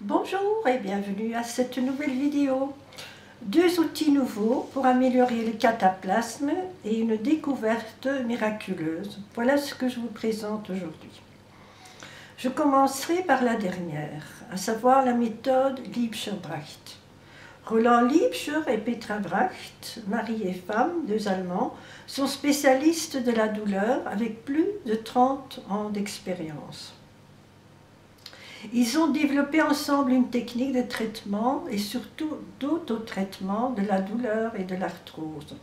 Bonjour et bienvenue à cette nouvelle vidéo. Deux outils nouveaux pour améliorer le cataplasme et une découverte miraculeuse. Voilà ce que je vous présente aujourd'hui. Je commencerai par la dernière, à savoir la méthode Liebscher-Bracht. Roland Liebscher et Petra Bracht, mari et femme, deux Allemands, sont spécialistes de la douleur avec plus de 30 ans d'expérience. Ils ont développé ensemble une technique de traitement et surtout d'autotraitement de la douleur et de l'arthrose.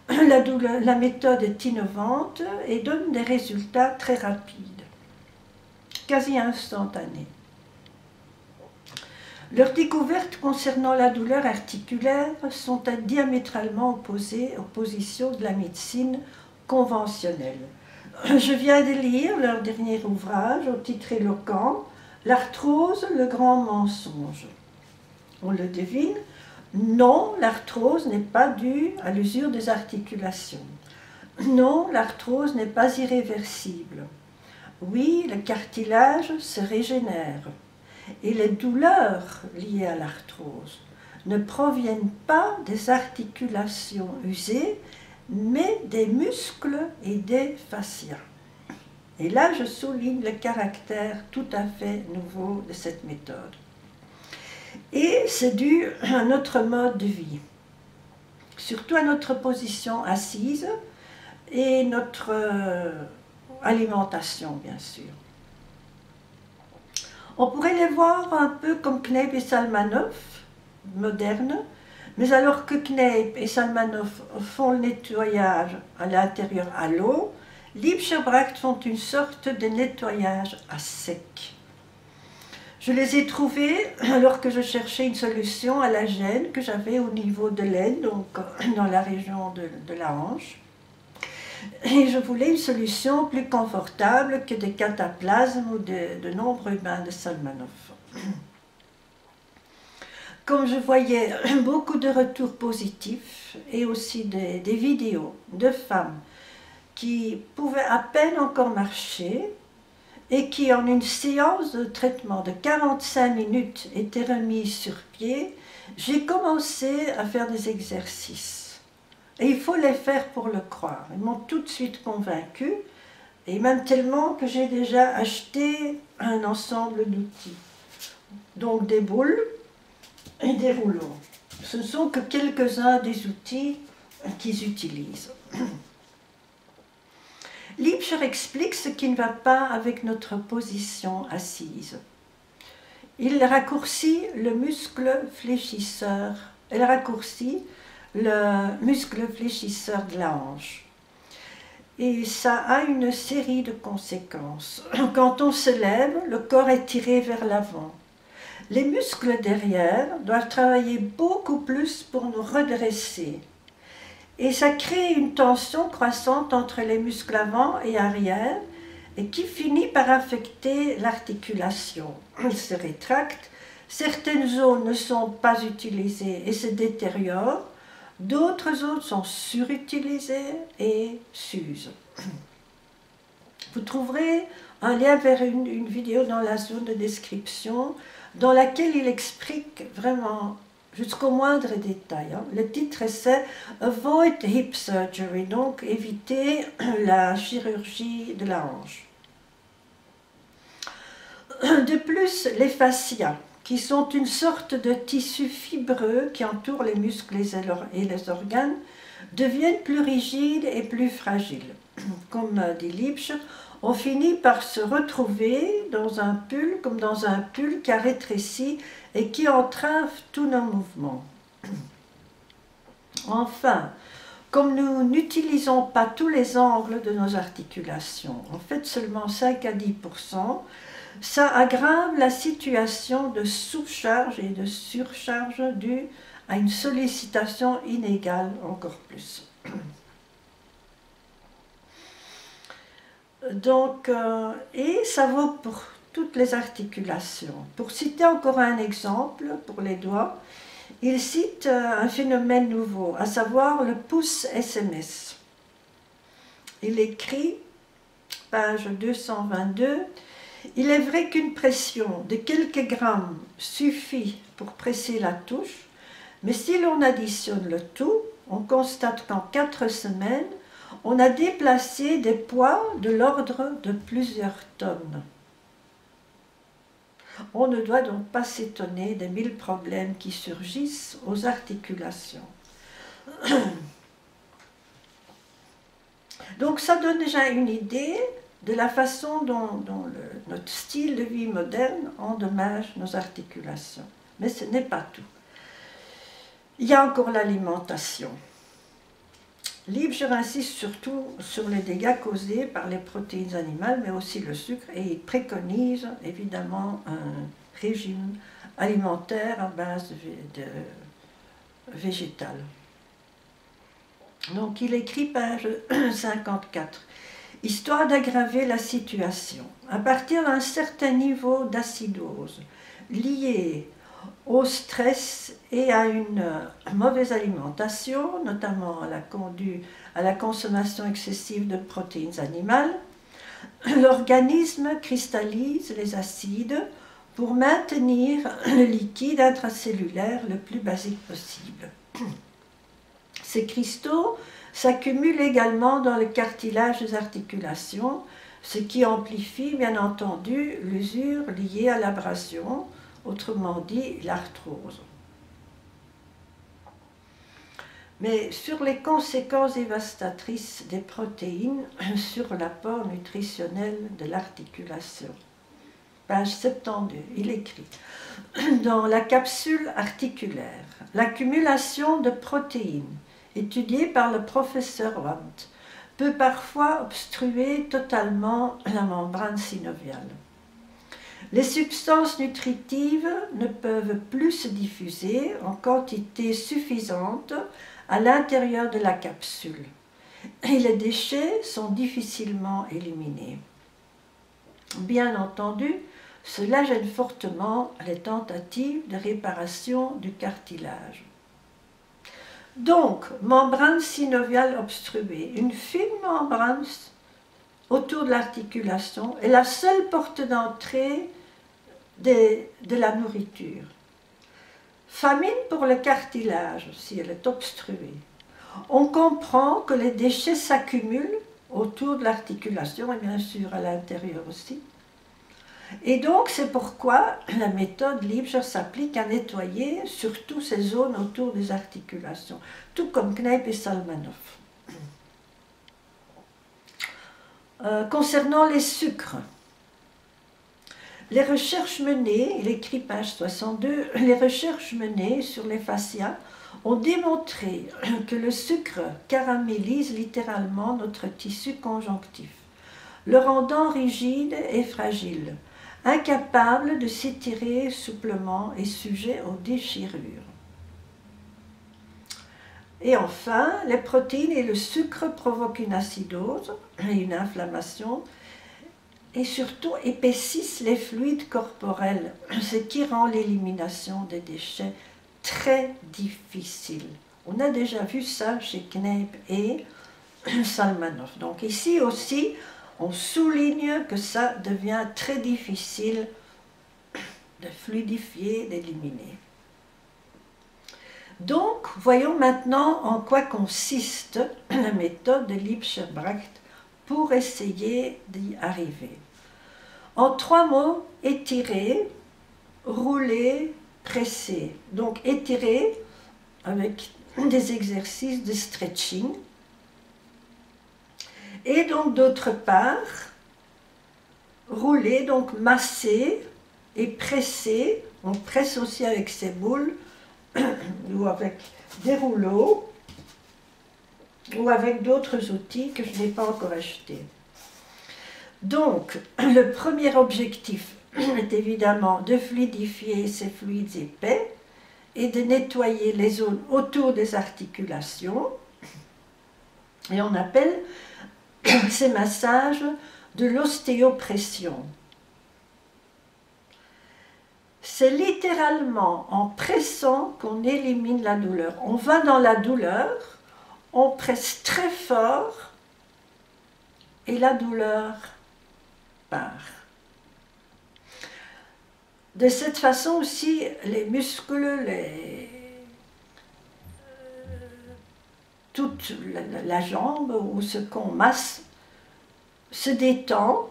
La méthode est innovante et donne des résultats très rapides, quasi instantanés. Leurs découvertes concernant la douleur articulaire sont diamétralement opposées aux positions de la médecine conventionnelle. Je viens de lire leur dernier ouvrage au titre éloquent, L'arthrose, le grand mensonge. On le devine, non, l'arthrose n'est pas due à l'usure des articulations. Non, l'arthrose n'est pas irréversible. Oui, le cartilage se régénère. Et les douleurs liées à l'arthrose ne proviennent pas des articulations usées, mais des muscles et des fascias. Et là, je souligne le caractère tout à fait nouveau de cette méthode. Et c'est dû à notre mode de vie, surtout à notre position assise et notre alimentation, bien sûr. On pourrait les voir un peu comme Kneipp et Salmanov, modernes, mais alors que Kneipp et Salmanov font le nettoyage à l'intérieur à l'eau, Liebscher-Bracht font une sorte de nettoyage à sec. Je les ai trouvés alors que je cherchais une solution à la gêne que j'avais au niveau de l'aine, donc dans la région de la hanche. Et je voulais une solution plus confortable que des cataplasmes ou de nombreux bains de Salmanov. Comme je voyais beaucoup de retours positifs et aussi des vidéos de femmes qui pouvaient à peine encore marcher et qui, en une séance de traitement de 45 minutes, étaient remises sur pied, j'ai commencé à faire des exercices. Et il faut les faire pour le croire. Ils m'ont tout de suite convaincue, et même tellement que j'ai déjà acheté un ensemble d'outils. Donc des boules et des rouleaux. Ce ne sont que quelques-uns des outils qu'ils utilisent. Liebscher explique ce qui ne va pas avec notre position assise. Il raccourcit le muscle fléchisseur. Elle raccourcit le muscle fléchisseur de la hanche. Et ça a une série de conséquences. Quand on se lève, le corps est tiré vers l'avant. Les muscles derrière doivent travailler beaucoup plus pour nous redresser. Et ça crée une tension croissante entre les muscles avant et arrière et qui finit par affecter l'articulation. Ils se rétractent, certaines zones ne sont pas utilisées et se détériorent, d'autres zones sont surutilisées et s'usent. Vous trouverez un lien vers une vidéo dans la zone de description dans laquelle il explique vraiment jusqu'au moindre détail. Le titre c'est « Avoid hip surgery », donc éviter la chirurgie de la hanche. De plus, les fascias, qui sont une sorte de tissu fibreux qui entoure les muscles et les organes, deviennent plus rigides et plus fragiles. Comme dit Liebscher, on finit par se retrouver dans un pull, comme dans un pull qui a rétréci et qui entrave tous nos mouvements. Enfin, comme nous n'utilisons pas tous les angles de nos articulations, en fait seulement 5 à 10%, ça aggrave la situation de sous-charge et de surcharge due à une sollicitation inégale encore plus. Donc, et ça vaut pour toutes les articulations. Pour citer encore un exemple, pour les doigts, il cite un phénomène nouveau, à savoir le pouce SMS. Il écrit, page 222, Il est vrai qu'une pression de quelques grammes suffit pour presser la touche, mais si l'on additionne le tout, on constate qu'en 4 semaines, on a déplacé des poids de l'ordre de plusieurs tonnes. On ne doit donc pas s'étonner des 1000 problèmes qui surgissent aux articulations. Donc ça donne déjà une idée de la façon dont notre style de vie moderne endommage nos articulations. Mais ce n'est pas tout. Il y a encore l'alimentation. Liebscher insiste surtout sur les dégâts causés par les protéines animales, mais aussi le sucre, et il préconise évidemment un régime alimentaire à base de végétal. Donc il écrit page 54. Histoire d'aggraver la situation, à partir d'un certain niveau d'acidose lié au stress et à une mauvaise alimentation, notamment à la consommation excessive de protéines animales, l'organisme cristallise les acides pour maintenir le liquide intracellulaire le plus basique possible. Ces cristaux s'accumulent également dans le cartilage des articulations, ce qui amplifie bien entendu l'usure liée à l'abrasion, autrement dit l'arthrose. Mais sur les conséquences dévastatrices des protéines sur l'apport nutritionnel de l'articulation. Page 72, il écrit « Dans la capsule articulaire, l'accumulation de protéines étudiée par le professeur Wandt peut parfois obstruer totalement la membrane synoviale. Les substances nutritives ne peuvent plus se diffuser en quantité suffisante à l'intérieur de la capsule et les déchets sont difficilement éliminés. Bien entendu, cela gêne fortement les tentatives de réparation du cartilage. Donc, membrane synoviale obstruée, une fine membrane autour de l'articulation est la seule porte d'entrée de la nourriture. Famine pour le cartilage, si elle est obstruée. On comprend que les déchets s'accumulent autour de l'articulation et bien sûr à l'intérieur aussi. Et donc c'est pourquoi la méthode Liebscher s'applique à nettoyer surtout ces zones autour des articulations, tout comme Kneipp et Salmanov. Concernant les sucres, les recherches menées, il écrit page 62, les recherches menées sur les fascias ont démontré que le sucre caramélise littéralement notre tissu conjonctif, le rendant rigide et fragile, incapable de s'étirer souplement et sujet aux déchirures. Et enfin, les protéines et le sucre provoquent une acidose et une inflammation et surtout épaississent les fluides corporels, ce qui rend l'élimination des déchets très difficile. On a déjà vu ça chez Kneipp et Salmanov. Donc ici aussi, on souligne que ça devient très difficile de fluidifier, d'éliminer. Donc, voyons maintenant en quoi consiste la méthode de Liebscher-Bracht pour essayer d'y arriver. En 3 mots, étirer, rouler, presser. Donc étirer avec des exercices de stretching. Et donc d'autre part, rouler, donc masser et presser. On presse aussi avec ses boules ou avec des rouleaux ou avec d'autres outils que je n'ai pas encore achetés. Donc, le premier objectif est évidemment de fluidifier ces fluides épais et de nettoyer les zones autour des articulations. Et on appelle ces massages de l'ostéopression. C'est littéralement en pressant qu'on élimine la douleur. On va dans la douleur, on presse très fort et la douleur part. De cette façon aussi, les muscles, toute la jambe ou ce qu'on masse se détend.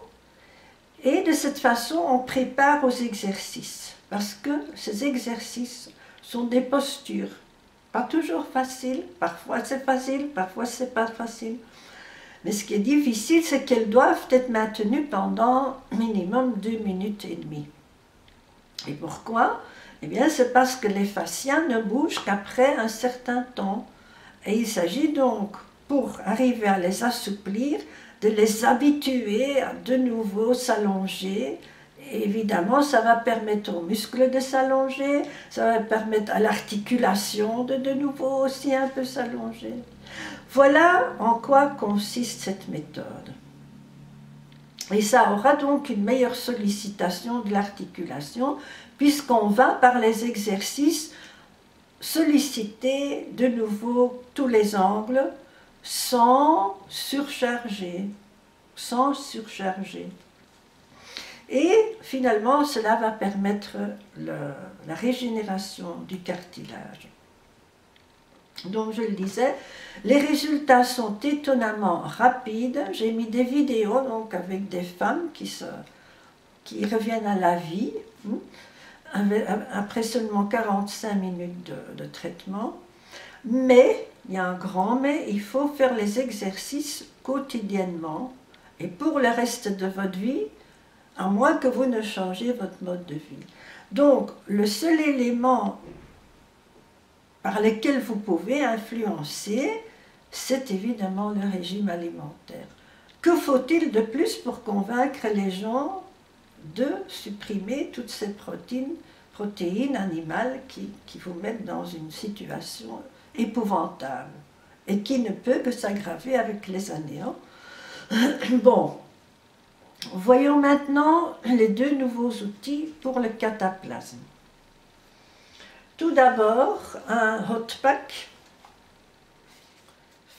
Et de cette façon, on prépare aux exercices. Parce que ces exercices sont des postures. Pas toujours faciles, parfois c'est facile, parfois c'est pas facile. Mais ce qui est difficile, c'est qu'elles doivent être maintenues pendant minimum 2 minutes et demie. Et pourquoi? Eh bien, c'est parce que les fascias ne bougent qu'après un certain temps. Et il s'agit donc, pour arriver à les assouplir, de les habituer à de nouveau s'allonger. Évidemment, ça va permettre aux muscles de s'allonger, ça va permettre à l'articulation de nouveau aussi un peu s'allonger. Voilà en quoi consiste cette méthode. Et ça aura donc une meilleure sollicitation de l'articulation, puisqu'on va par les exercices solliciter de nouveau tous les angles sans surcharger. Sans surcharger. Et finalement, cela va permettre la régénération du cartilage. Donc, je le disais, les résultats sont étonnamment rapides. J'ai mis des vidéos donc, avec des femmes qui reviennent à la vie, après seulement 45 minutes de traitement. Mais, il y a un grand mais, il faut faire les exercices quotidiennement. Et pour le reste de votre vie, à moins que vous ne changiez votre mode de vie. Donc, le seul élément par lequel vous pouvez influencer, c'est évidemment le régime alimentaire. Que faut-il de plus pour convaincre les gens de supprimer toutes ces protéines animales qui vous mettent dans une situation épouvantable et qui ne peut que s'aggraver avec les années. Bon. Voyons maintenant les 2 nouveaux outils pour le cataplasme. Tout d'abord, un hot pack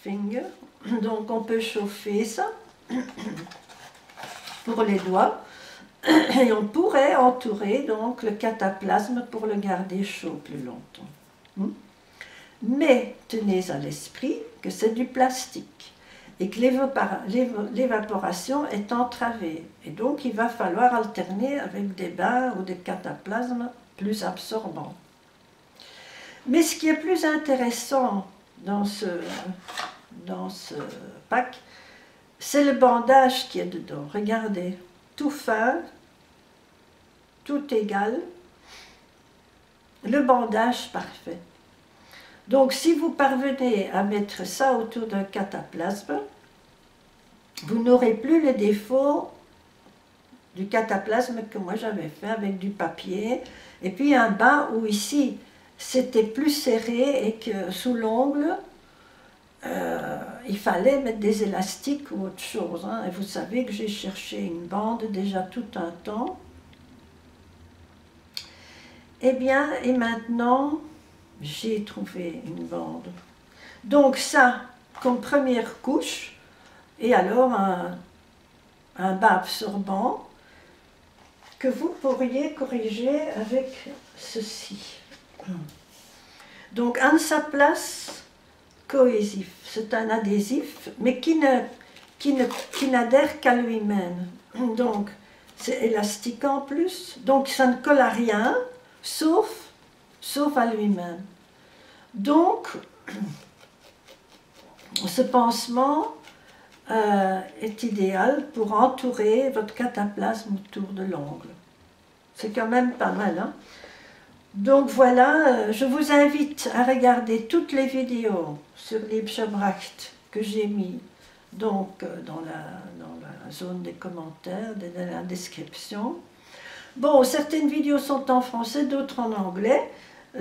finger. Donc on peut chauffer ça pour les doigts et on pourrait entourer donc le cataplasme pour le garder chaud plus longtemps. Mais tenez à l'esprit que c'est du plastique et que l'évaporation est entravée. Et donc, il va falloir alterner avec des bains ou des cataplasmes plus absorbants. Mais ce qui est plus intéressant dans ce pack, c'est le bandage qui est dedans. Regardez, tout fin, tout égal, le bandage parfait. Donc, si vous parvenez à mettre ça autour d'un cataplasme, vous n'aurez plus les défauts du cataplasme que moi j'avais fait avec du papier. Et puis un bain où ici, c'était plus serré et que sous l'ongle, il fallait mettre des élastiques ou autre chose. Et vous savez que j'ai cherché une bande déjà tout un temps. Eh bien, et maintenant, j'ai trouvé une bande. Donc ça, comme première couche, et alors un bas absorbant que vous pourriez corriger avec ceci. Donc Hansaplast cohésif, c'est un adhésif, mais qui n'adhère qu'à lui-même. Donc c'est élastique en plus, donc ça ne colle à rien, sauf à lui-même. Donc, ce pansement est idéal pour entourer votre cataplasme autour de l'ongle. C'est quand même pas mal, hein? Donc voilà, je vous invite à regarder toutes les vidéos sur Liebschabracht que j'ai mis donc dans la zone des commentaires, dans la description. Bon, certaines vidéos sont en français, d'autres en anglais.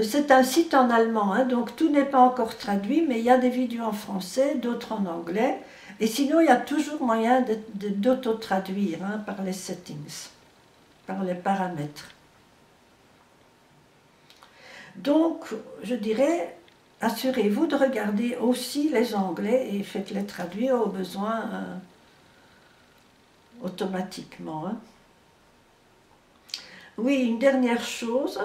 C'est un site en allemand, hein, donc tout n'est pas encore traduit, mais il y a des vidéos en français, d'autres en anglais. Et sinon, il y a toujours moyen d'auto-traduire hein, par les settings, par les paramètres. Donc, je dirais, assurez-vous de regarder aussi les onglets et faites-les traduire au besoin automatiquement. Hein. Oui, une dernière chose.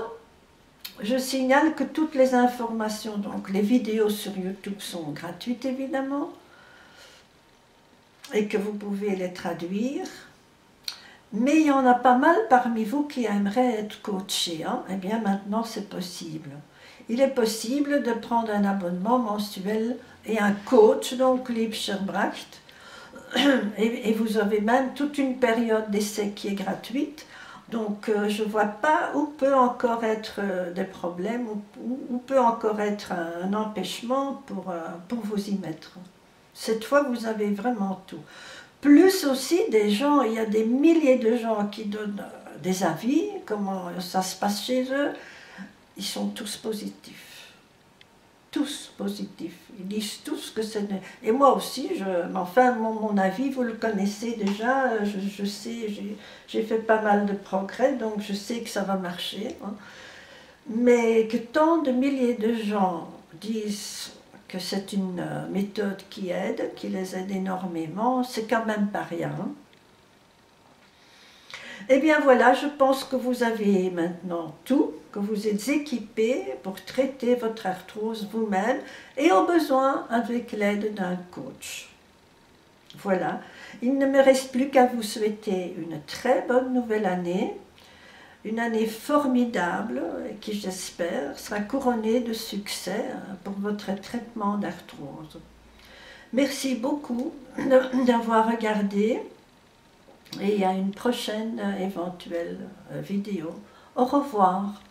Je signale que toutes les informations, donc les vidéos sur YouTube sont gratuites évidemment, et que vous pouvez les traduire. Mais il y en a pas mal parmi vous qui aimeraient être coachés. Hein? Eh bien maintenant c'est possible. Il est possible de prendre un abonnement mensuel et un coach, donc Lieb Scherbracht, et vous avez même toute une période d'essai qui est gratuite. Donc je ne vois pas où peut encore être des problèmes, où peut encore être un empêchement pour vous y mettre. Cette fois, vous avez vraiment tout. Plus aussi des gens, il y a des milliers de gens qui donnent des avis, comment ça se passe chez eux, ils sont tous positifs. Tous positifs. Ils disent tous que c'est... Et moi aussi, enfin, mon avis, vous le connaissez déjà, je sais, j'ai fait pas mal de progrès, donc je sais que ça va marcher. Hein. Mais que tant de milliers de gens disent que c'est une méthode qui aide, qui les aide énormément, c'est quand même pas rien. Eh bien voilà, je pense que vous avez maintenant tout, que vous êtes équipés pour traiter votre arthrose vous-même et au besoin avec l'aide d'un coach. Voilà, il ne me reste plus qu'à vous souhaiter une très bonne nouvelle année, une année formidable qui, j'espère, sera couronnée de succès pour votre traitement d'arthrose. Merci beaucoup d'avoir regardé. Et à une prochaine éventuelle vidéo. Au revoir.